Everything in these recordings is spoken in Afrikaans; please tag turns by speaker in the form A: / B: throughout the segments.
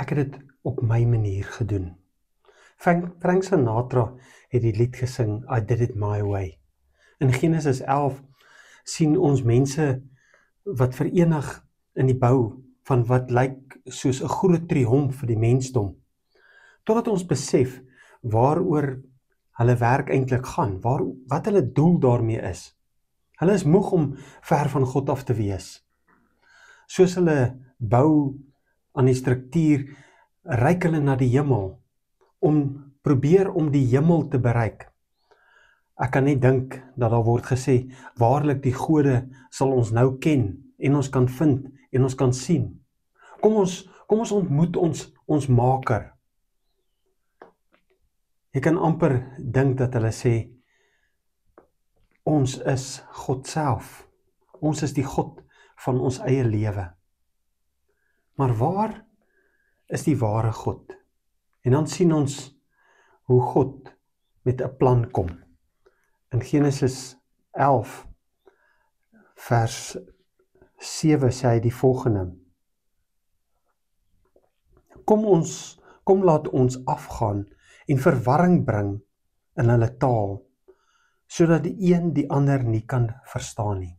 A: Ek het dit op my manier gedoen. Frank Sinatra het die lied gesing, I did it my way. In Genesis 11 sien ons mense wat verenig in die bou van wat lyk soos 'n groot triomf vir die mensdom. Totdat ons besef waaroor hulle werk eintlik gaan, wat hulle doel daarmee is. Hulle is moeg om ver van God af te wees. Soos hulle bou aan die struktuur, reik hulle na die hemel, probeer om die hemel te bereik. Ek kan net dink dat daar word gesê, waarlik die gode sal ons nou ken, en ons kan vind, en ons kan sien. Kom ons ontmoet ons maker. Jy kan amper dink dat hulle sê, ons is God self. Ons is die God van ons eie lewe. Maar waar is die ware God? En dan sien ons hoe God met 'n plan kom. In Genesis 11 vers 7 sê hy die volgende: Kom laat ons afgaan en verwarring bring in hulle taal, sodat die een die ander nie kan verstaan nie.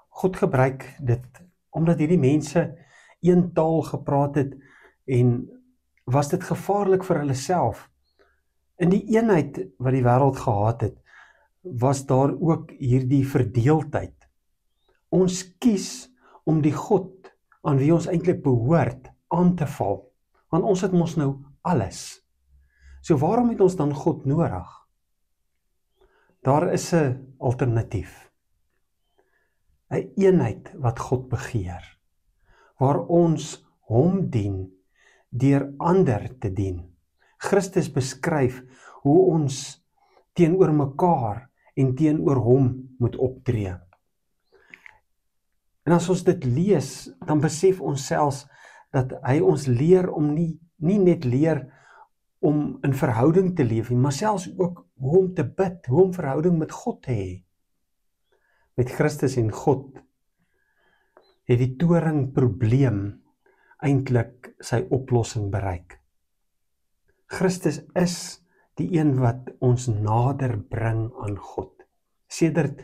A: God gebruik dit omdat hierdie mense een taal gepraat het en was dit gevaarlik vir hulle self. In die eenheid wat die wêreld gehad het, was daar ook hierdie verdeeldheid. Ons kies om die God aan wie ons eintlik behoort aan te val, want ons het mos nou alles. So waarom het ons dan God nodig? Daar is 'n alternatief. 'n eenheid wat God begeer, waar ons hom dien deur ander te dien. Christus beskryf hoe ons teenoor mekaar en teenoor hom moet optree. En as ons dit lees, dan besef ons selfs dat hy ons leer om nie net leer om in verhouding te leef, maar selfs ook hoe om te bid, hoe om verhouding met God te hê. Met Christus en God het die toringprobleem eintlik sy oplossing bereik. Christus is die een wat ons nader bring aan God. Sedert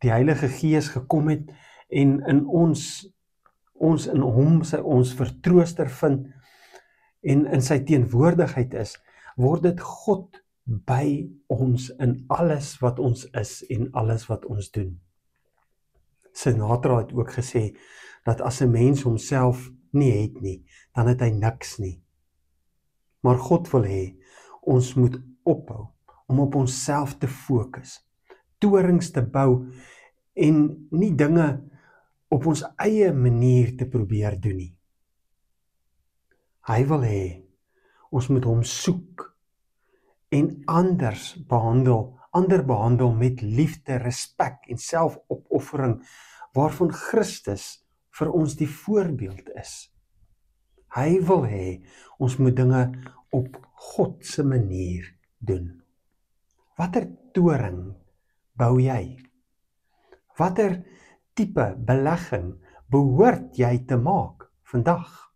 A: die Heilige Gees gekom het en in ons in hom ons vertrooster vind en in sy teenwoordigheid is, word dit God by ons in alles wat ons is en alles wat ons doen. Sinatra het ook gesê dat as 'n mens homself nie het nie, dan het hy niks nie. Maar God wil hê, ons moet ophou om op onsself te fokus, torings te bou en nie dinge op ons eie manier te probeer doen nie. Hy wil hê, ons moet hom soek en ander behandel met liefde, respek en selfopoffering, waarvan Christus vir ons die voorbeeld is. Hy wil hê, ons moet dinge op God se manier doen. Watter toring bou jy? Watter tipe belegging behoort jy te maak vandag?